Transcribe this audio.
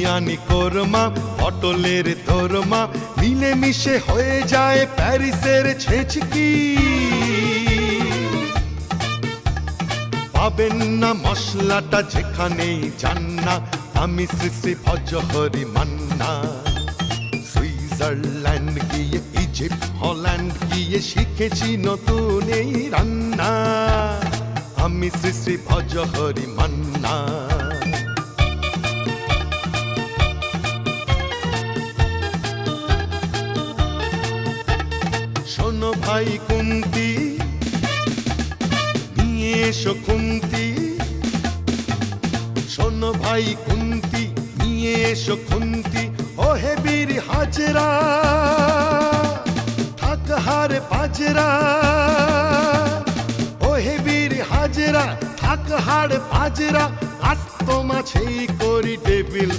বিরিয়ানি কোরমা পটলের দোরমা মিলে মিশে হয়ে যায় প্যারিসের ছেচকি। পাবেন না মশলাটা যেখানেই যান না, আমি শ্রী শ্রী ভজহরি মান্না। সুইজারল্যান্ড গিয়ে ইজিপ্ট হল্যান্ড গিয়ে শিখেছি নতুন এই রান্না, আমি শ্রী শ্রী ভজহরি মান্না। শোনো ভাই কুন্তি, নিয়ে এসো খুন্তি। শোনো ভাই কুন্তি, নিয়ে এসো খুন্তি। ও হে বীর হাজরা থাক হারে পাজরা, ও হে বীর হাজরা থাক হাড় পাজরা। আজ তো মাছেই করি টেবিল